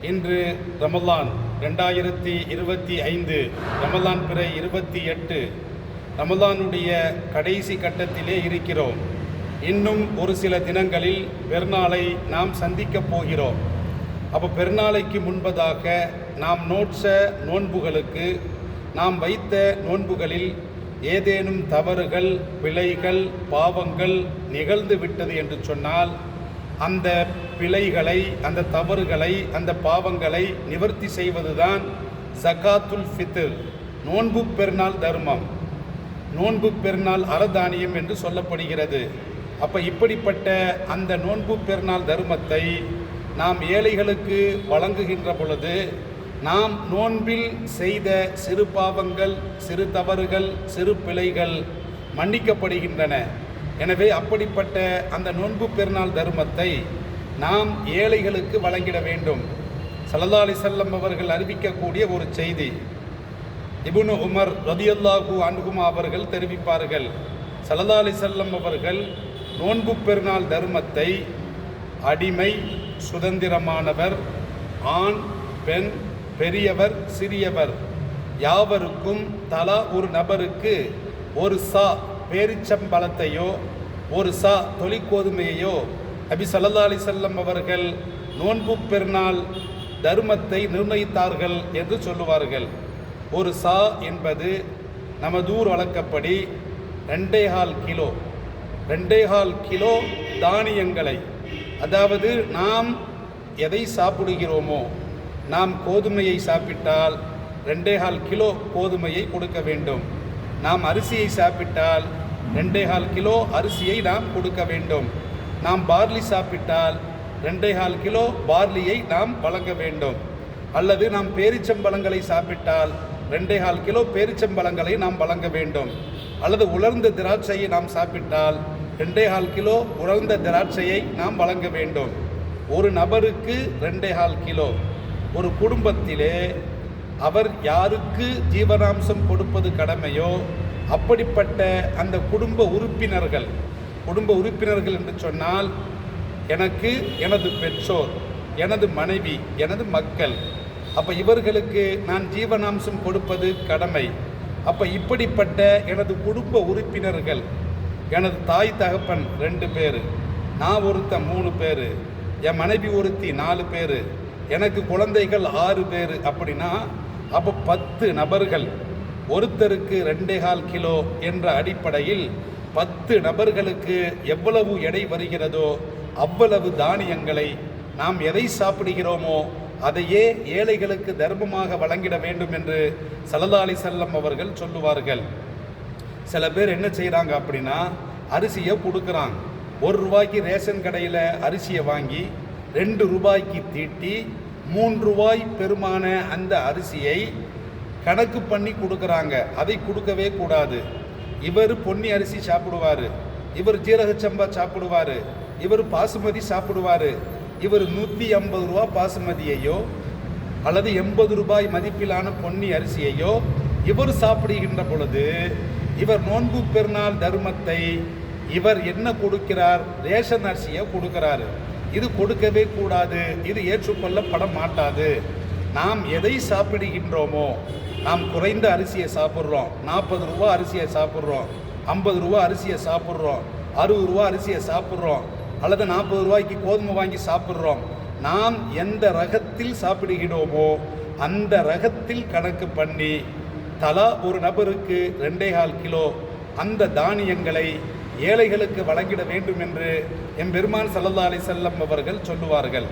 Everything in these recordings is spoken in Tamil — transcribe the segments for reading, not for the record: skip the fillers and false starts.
இன்று ரமலான் 2025 ரமலான் பிறை 28 ரமலானுடைய கடைசி கட்டத்திலே இருக்கிறோம். இன்னும் ஒரு சில தினங்களில் பெருநாளை நாம் சந்திக்கப் போகிறோம். அப்போ பெருநாளைக்கு முன்பதாக நாம் நோட்ச நோன்புகளுக்கு நாம் வைத்த நோன்புகளில் ஏதேனும் தவறுகள், பிழைகள், பாவங்கள் நிகழ்ந்து விட்டது என்று சொன்னால் அந்த பிழைகளை, அந்த தவறுகளை, அந்த பாவங்களை நிவர்த்தி செய்வதுதான் ஜகாத்துல் ஃபித்ர், நோன்பு பெருநாள் தர்மம், நோன்பு பெருநாள் அறதானியம் என்று சொல்லப்படுகிறது. அப்போ இப்படிப்பட்ட அந்த நோன்பு பெருநாள் தர்மத்தை நாம் ஏழைகளுக்கு வழங்குகின்ற பொழுது நாம் நோன்பில் செய்த சிறு பாவங்கள், சிறு தவறுகள், சிறு பிழைகள் மன்னிக்கப்படுகின்றன. எனவே அப்படிப்பட்ட அந்த நோன்பு பெருநாள் தர்மத்தை நாம் ஏழைகளுக்கு வழங்கிட வேண்டும். ஸல்லல்லாஹு அலைஹி வஸல்லம் அவர்கள் அறிவிக்கக்கூடிய ஒரு செய்தி, இப்னு உமர் ரலியல்லாஹு அன்ஹுமா அவர்கள் தெரிவிப்பார்கள், ஸல்லல்லாஹு அலைஹி வஸல்லம் அவர்கள் நோன்பு பெருநாள் தர்மத்தை அடிமை, சுதந்திரமானவர், ஆண், பெண், பெரியவர், சிறியவர் யாவருக்கும் தலா ஒரு நபருக்கு ஒரு சா பேரிச்சம்பழத்தையோ ஒரு சா தொழிற்கோதுமையையோ நபி ஸல்லல்லாஹு அலைஹி வஸல்லம் அவர்கள் நோன்பு பெருநாள் தர்மத்தை நிர்ணயித்தார்கள் என்று சொல்லுவார்கள். ஒரு சா என்பது நமதூர் வழக்கப்படி 2.25 கிலோ தானியங்களை, அதாவது நாம் எதை சாப்பிடுகிறோமோ, நாம் கோதுமையை சாப்பிட்டால் 2.25 கிலோ கோதுமையை கொடுக்க வேண்டும். நாம் அரிசியை சாப்பிட்டால் 2.25 கிலோ அரிசியை நாம் கொடுக்க வேண்டும். நாம் பார்லி சாப்பிட்டால் 2.25 கிலோ பார்லியை நாம் வழங்க வேண்டும். அல்லது நாம் பேரிச்சம்பழங்களை சாப்பிட்டால் 2.25 கிலோ பேரிச்சம்பழங்களை நாம் வழங்க வேண்டும். அல்லது உலர்ந்த திராட்சையை நாம் சாப்பிட்டால் 2.25 கிலோ உலர்ந்த திராட்சையை நாம் வழங்க வேண்டும். ஒரு நபருக்கு 2.25 கிலோ. ஒரு குடும்பத்திலே அவர் யாருக்கு ஜீவனாம்சம் கொடுப்பது கடமையோ அப்படிப்பட்ட அந்த குடும்ப உறுப்பினர்கள் என்று சொன்னால் எனக்கு எனது பெற்றோர், எனது மனைவி, எனது மக்கள், அப்போ இவர்களுக்கு நான் ஜீவனாம்சம் கொடுப்பது கடமை. அப்போ இப்படிப்பட்ட எனது குடும்ப உறுப்பினர்கள், எனது தாய் தகப்பன் 2 பேர், நான் ஒருத்தன் 3 பேர், என் மனைவி ஒருத்தி 4 பேர், எனக்கு குழந்தைகள் 6 பேர், அப்படின்னா அப்போ 10 நபர்கள், ஒருத்தருக்கு 2.25 கிலோ என்ற அடிப்படையில் 10 நபர்களுக்கு எவ்வளவு எடை வருகிறதோ அவ்வளவு தானியங்களை நாம் எதை சாப்பிடுகிறோமோ அதையே ஏழைகளுக்கு தர்மமாக வழங்கிட வேண்டும் என்று ஸல்லல்லாஹு அலைஹி வஸல்லம் அவர்கள் சொல்லுவார்கள். சில பேர் என்ன செய்கிறாங்க அப்படின்னா, அரிசியை கொடுக்குறாங்க. 1 ரூபாய்க்கு ரேஷன் கடையில் அரிசியை வாங்கி 2 ரூபாய்க்கு தீட்டி 3 ரூபாய் பெருமான அந்த அரிசியை கணக்கு பண்ணி கொடுக்குறாங்க. அதை கொடுக்கவே கூடாது. இவர் பொன்னி அரிசி சாப்பிடுவார், இவர் ஜீரகச்சம்பா சாப்பிடுவார், இவர் பாசுமதி சாப்பிடுவார். இவர் 150 ரூபா பாசுமதியையோ அல்லது 80 ரூபாய் மதிப்பிலான பொன்னி அரிசியையோ இவர் சாப்பிடுகின்ற பொழுது இவர் நோன்பு பெருநாள் தர்மத்தை இவர் என்ன கொடுக்கிறார்? ரேஷன் அரிசியை கொடுக்கிறாரு. இது கொடுக்கவே கூடாது. இது ஏற்றுக்கொள்ளப்பட மாட்டாது. நாம் எதை சாப்பிடுகின்றோமோ, நாம் குறைந்த அரிசியை சாப்பிட்றோம், 40 ரூபா அரிசியை சாப்பிட்றோம், 50 ரூபா அரிசியை சாப்பிட்றோம், 60 ரூபா அரிசியை சாப்பிட்றோம், அல்லது 40 ரூபாய்க்கு கோதுமை வாங்கி சாப்பிட்றோம். நாம் எந்த ரகத்தில் சாப்பிடுகிறோமோ அந்த ரகத்தில் கணக்கு பண்ணி தலா ஒரு நபருக்கு 2.25 கிலோ அந்த தானியங்களை ஏழைகளுக்கு வழங்கிட வேண்டும் என்று எம்பெருமான் ஸல்லல்லாஹு அலைஹி வஸல்லம் அவர்கள் சொல்லுவார்கள்.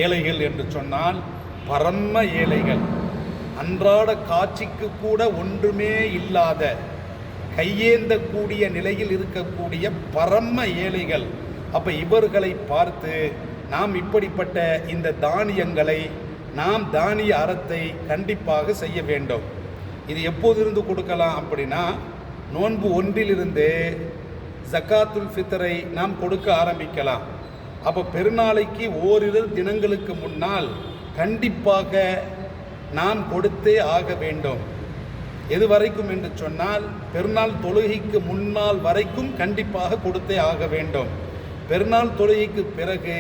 ஏழைகள் என்று சொன்னால் பரம ஏழைகள், அன்றாட காட்சிக்கு கூட ஒன்றுமே இல்லாத, கையேந்தக்கூடிய நிலையில் இருக்கக்கூடிய பரம ஏழைகள். அப்போ இவர்களை பார்த்து நாம் இப்படிப்பட்ட இந்த தானியங்களை, நாம் தானிய அறத்தை கண்டிப்பாக செய்ய வேண்டும். இது எப்போதிருந்து கொடுக்கலாம் அப்படின்னா, நோன்பு 1 ஜகாத்துல் ஃபித்ரை நாம் கொடுக்க ஆரம்பிக்கலாம். அப்போ பெருநாளைக்கு ஓரிரு தினங்களுக்கு முன்னால் கண்டிப்பாக நாம் கொடுத்தே ஆக வேண்டும். எது வரைக்கும் என்று சொன்னால், பெருநாள் தொழுகைக்கு முன்னால் வரைக்கும் கண்டிப்பாக கொடுத்தே ஆக வேண்டும். பெருநாள் தொழுகைக்கு பிறகு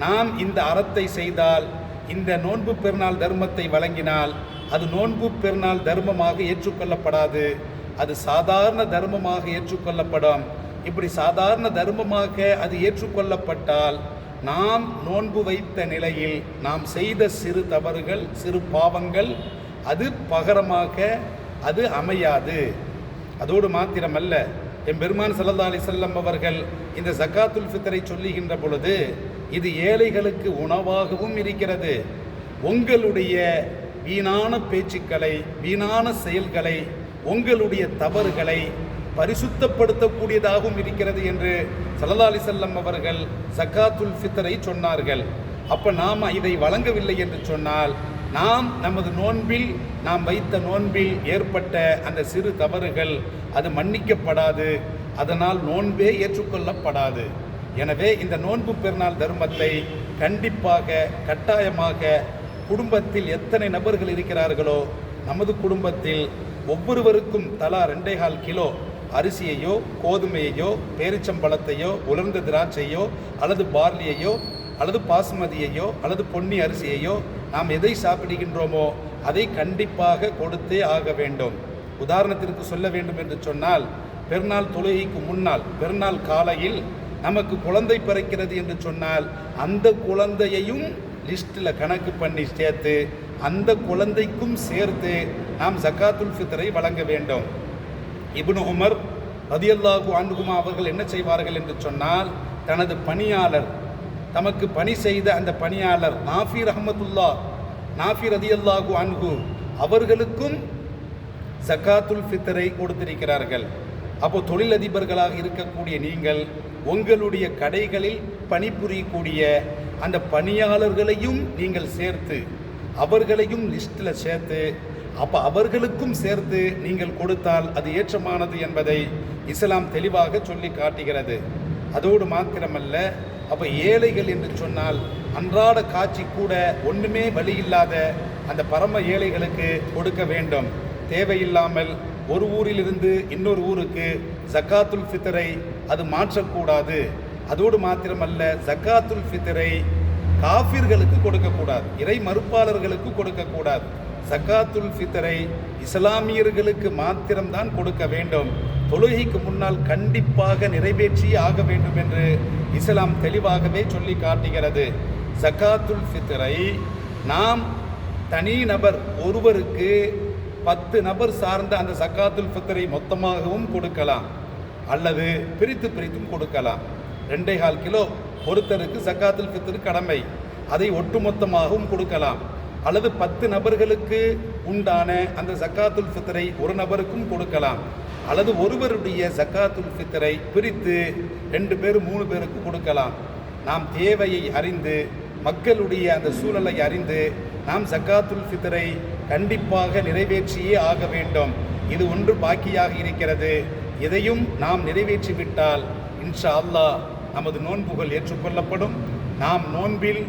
நாம் இந்த அறத்தை செய்தால் இந்த நோன்பு பெருநாள் தர்மத்தை வழங்கினால் அது நோன்பு பெருநாள் தர்மமாக ஏற்றுக்கொள்ளப்படாது, அது சாதாரண தர்மமாக ஏற்றுக்கொள்ளப்படும். இப்படி சாதாரண தர்மமாக அது ஏற்றுக்கொள்ளப்பட்டால் நாம் நோன்பு வைத்த நிலையில் நாம் செய்த சிறு தவறுகள், சிறு பாவங்கள் அது பகரமாக அது அமையாது. அதோடு மாத்திரமல்ல, எம்பெருமான் ஸல்லல்லாஹு அலைஹி வஸல்லம் அவர்கள் இந்த ஜக்காத்துல் ஃபித்ரை சொல்லுகின்ற பொழுது இது ஏழைகளுக்கு உணவாகவும் இருக்கிறது. உங்களுடைய வீணான பேச்சுக்களை, வீணான செயல்களை, உங்களுடைய தவறுகளை பரிசுத்தப்படுத்தக்கூடியதாகவும் இருக்கிறது என்று ஸல்லல்லாஹு அலைஹி வஸல்லம் அவர்கள் ஜக்காத்துல் ஃபித்ரை சொன்னார்கள். அப்போ நாம் இதை வழங்கவில்லை என்று சொன்னால் நாம் நமது நோன்பில், நாம் வைத்த நோன்பில் ஏற்பட்ட அந்த சிறு தவறுகள் அது மன்னிக்கப்படாது, அதனால் நோன்பே ஏற்றுக்கொள்ளப்படாது. எனவே இந்த நோன்பு பெருநாள் தர்மத்தை கண்டிப்பாக, கட்டாயமாக குடும்பத்தில் எத்தனை நபர்கள் இருக்கிறார்களோ நமது குடும்பத்தில் ஒவ்வொருவருக்கும் தலா 2.25 கிலோ அரிசியையோ, கோதுமையையோ, பேரிச்சம்பழத்தையோ, உலர்ந்த திராட்சையோ, அல்லது பார்லியையோ, அல்லது பாசுமதியையோ, அல்லது பொன்னி அரிசியையோ, நாம் எதை சாப்பிடுகின்றோமோ அதை கண்டிப்பாக கொடுத்தே ஆக வேண்டும். உதாரணத்திற்கு சொல்ல வேண்டும் என்று சொன்னால், பெருநாள் தொழுகைக்கு முன்னால் பெருநாள் காலையில் நமக்கு குழந்தை பிறக்கிறது என்று சொன்னால் அந்த குழந்தையையும் லிஸ்ட்டில் கணக்கு பண்ணி சேர்த்து அந்த குழந்தைக்கும் சேர்த்து நாம் ஜக்காத்துல் ஃபித்ரை வழங்க வேண்டும். இப்னு உமர் ரலியல்லாஹு அன்ஹுமா அவர்கள் என்ன செய்வார்கள் என்று சொன்னால், தனது பணியாளர், தமக்கு பணி செய்த அந்த பணியாளர் நாஃபி ரலியல்லாஹு அன்ஹு அவர்களுக்கும் ஜக்காத்துல் ஃபித்ரை கொடுத்திருக்கிறார்கள். அப்போ தொழிலதிபர்களாக இருக்கக்கூடிய நீங்கள் உங்களுடைய கடைகளில் பணிபுரியக்கூடிய அந்த பணியாளர்களையும் நீங்கள் சேர்த்து, அவர்களையும் லிஸ்ட்டில் சேர்த்து, அப்போ அவர்களுக்கும் சேர்த்து நீங்கள் கொடுத்தால் அது ஏற்றமானது என்பதை இஸ்லாம் தெளிவாக சொல்லி காட்டுகிறது. அதோடு மாத்திரமல்ல, அப்போ ஏழைகள் என்று சொன்னால் அன்றாட காட்சி கூட ஒன்றுமே வழி இல்லாத அந்த பரம ஏழைகளுக்கு கொடுக்க வேண்டும். தேவையில்லாமல் ஒரு ஊரிலிருந்து இன்னொரு ஊருக்கு ஜக்காத்துல் ஃபித்ரை அது மாற்றக்கூடாது. அதோடு மாத்திரமல்ல, ஜக்காத்துல் ஃபித்ரை காஃபிர்களுக்கு கொடுக்கக்கூடாது, இறை மறுப்பாளர்களுக்கு கொடுக்கக்கூடாது. ஜக்காத்துல் ஃபித்ரை இஸ்லாமியர்களுக்கு மாத்திரம்தான் கொடுக்க வேண்டும். தொழுகைக்கு முன்னால் கண்டிப்பாக நிறைவேற்றியே ஆக வேண்டும் என்று இஸ்லாம் தெளிவாகவே சொல்லி காட்டுகிறது. ஜக்காத்துல் ஃபித்ரை நாம் தனி நபர் ஒருவருக்கு 10 நபர் சார்ந்த அந்த ஜக்காத்துல் ஃபித்ரை மொத்தமாகவும் கொடுக்கலாம், அல்லது பிரித்தும் கொடுக்கலாம். 2.25 கிலோ ஒருத்தருக்கு ஜக்காத்துல் ஃபித்ர் கடமை, அதை ஒட்டுமொத்தமாகவும் கொடுக்கலாம். அல்லது 10 நபர்களுக்கு உண்டான அந்த ஜக்காத்துல் ஃபித்ரை ஒரு நபருக்கும் கொடுக்கலாம். அல்லது ஒருவருடைய ஜக்காத்துல் ஃபித்ரை பிரித்து 2 பேர் 3 பேருக்கு கொடுக்கலாம். நாம் தேவையை அறிந்து, மக்களுடைய அந்த சூழலை அறிந்து நாம் ஜக்காத்துல் ஃபித்ரை கண்டிப்பாக நிறைவேற்றியே ஆக வேண்டும். இது ஒன்று பாக்கியாக இருக்கிறது. இதையும் நாம் நிறைவேற்றிவிட்டால் இன்ஷா அல்லாஹ் நமது நோன்புகள் ஏற்றுக்கொள்ளப்படும். நாம் நோன்பில்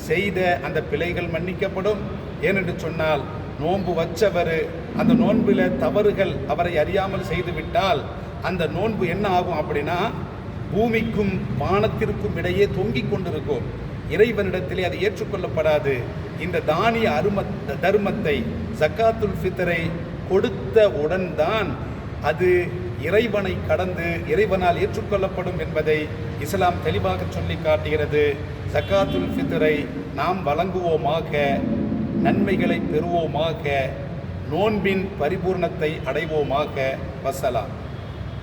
செய்த அந்த பிழைகள் மன்னிக்கப்படும். ஏனென்று சொன்னால், நோன்பு வச்சவர் அந்த நோன்பில் தவறுகள் அவரை அறியாமல் செய்துவிட்டால் அந்த நோன்பு என்ன ஆகும் அப்படின்னா, பூமிக்கும் வானத்திற்கும் இடையே தொங்கிக் கொண்டிருக்கும். இறைவனிடத்திலே அது ஏற்றுக்கொள்ளப்படாது. இந்த தானிய தர்மத்தை, ஜக்காத்துல் ஃபித்ரை கொடுத்த உடன் தான் அது இறைவனை கடந்து இறைவனால் ஏற்றுக்கொள்ளப்படும் என்பதை இஸ்லாம் தெளிவாக சொல்லி காட்டுகிறது. ஜக்காத்துல் ஃபித்ரை நாம் வழங்குவோமாக, நன்மைகளை பெறுவோமாக, நோன்பின் பரிபூர்ணத்தை அடைவோமாக. வஸ்ஸலாம்.